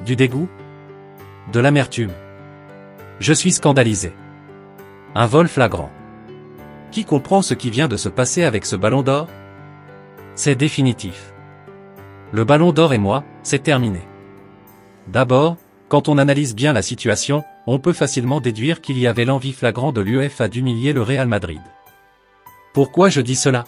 Du dégoût? De l'amertume? Je suis scandalisé. Un vol flagrant. Qui comprend ce qui vient de se passer avec ce ballon d'or? C'est définitif. Le ballon d'or et moi, c'est terminé. D'abord, quand on analyse bien la situation, on peut facilement déduire qu'il y avait l'envie flagrante de l'UEFA d'humilier le Real Madrid. Pourquoi je dis cela?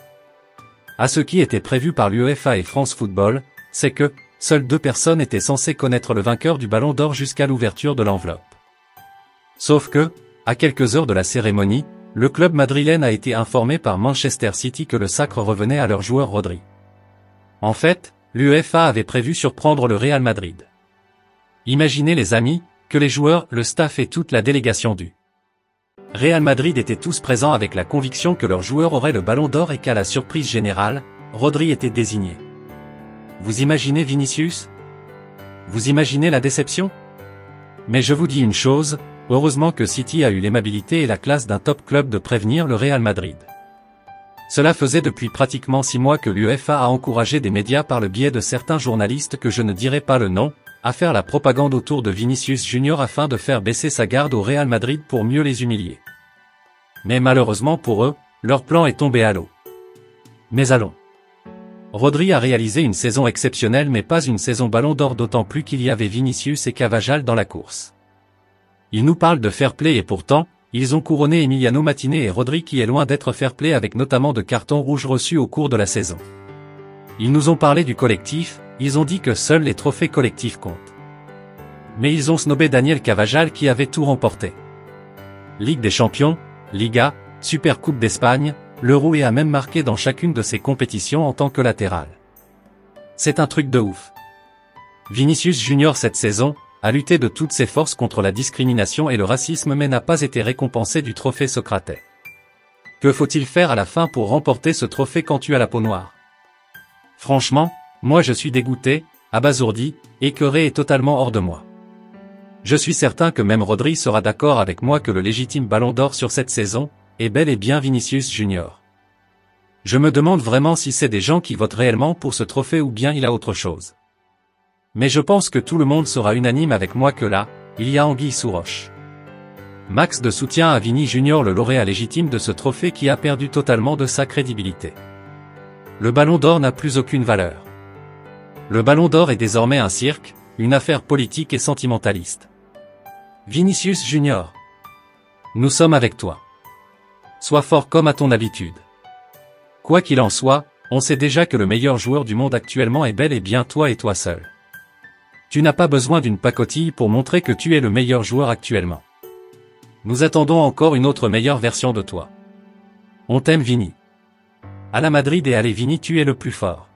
À ce qui était prévu par l'UEFA et France Football, c'est que, seules 2 personnes étaient censées connaître le vainqueur du ballon d'or jusqu'à l'ouverture de l'enveloppe. Sauf que, à quelques heures de la cérémonie, le club madrilène a été informé par Manchester City que le sacre revenait à leur joueur Rodri. En fait, l'UEFA avait prévu surprendre le Real Madrid. Imaginez les amis, que les joueurs, le staff et toute la délégation du Real Madrid étaient tous présents avec la conviction que leur joueur aurait le ballon d'or et qu'à la surprise générale, Rodri était désigné. Vous imaginez Vinicius? Vous imaginez la déception? Mais je vous dis une chose, heureusement que City a eu l'aimabilité et la classe d'un top club de prévenir le Real Madrid. Cela faisait depuis pratiquement 6 mois que l'UEFA a encouragé des médias par le biais de certains journalistes que je ne dirai pas le nom, à faire la propagande autour de Vinicius Junior afin de faire baisser sa garde au Real Madrid pour mieux les humilier. Mais malheureusement pour eux, leur plan est tombé à l'eau. Mais allons. Rodri a réalisé une saison exceptionnelle mais pas une saison ballon d'or, d'autant plus qu'il y avait Vinicius et Cavajal dans la course. Ils nous parlent de fair play et pourtant, ils ont couronné Emiliano Martinez et Rodri qui est loin d'être fair play avec notamment de cartons rouges reçus au cours de la saison. Ils nous ont parlé du collectif, ils ont dit que seuls les trophées collectifs comptent. Mais ils ont snobé Daniel Cavajal qui avait tout remporté. Ligue des Champions, Liga, Super Coupe d'Espagne, l'Euro et a même marqué dans chacune de ces compétitions en tant que latéral. C'est un truc de ouf. Vinicius Junior cette saison, a lutté de toutes ses forces contre la discrimination et le racisme mais n'a pas été récompensé du trophée Socrates. Que faut-il faire à la fin pour remporter ce trophée quand tu as la peau noire? Franchement, moi je suis dégoûté, abasourdi, écœuré et totalement hors de moi. Je suis certain que même Rodri sera d'accord avec moi que le légitime ballon d'or sur cette saison, est bel et bien Vinicius Junior. Je me demande vraiment si c'est des gens qui votent réellement pour ce trophée ou bien il a autre chose. Mais je pense que tout le monde sera unanime avec moi que là, il y a anguille sous roche. Max de soutien à Vini Junior, le lauréat légitime de ce trophée qui a perdu totalement de sa crédibilité. Le ballon d'or n'a plus aucune valeur. Le ballon d'or est désormais un cirque, une affaire politique et sentimentaliste. Vinicius Junior. Nous sommes avec toi. Sois fort comme à ton habitude. Quoi qu'il en soit, on sait déjà que le meilleur joueur du monde actuellement est bel et bien toi et toi seul. Tu n'as pas besoin d'une pacotille pour montrer que tu es le meilleur joueur actuellement. Nous attendons encore une autre meilleure version de toi. On t'aime Vini. À la Madrid et allez Vini, tu es le plus fort.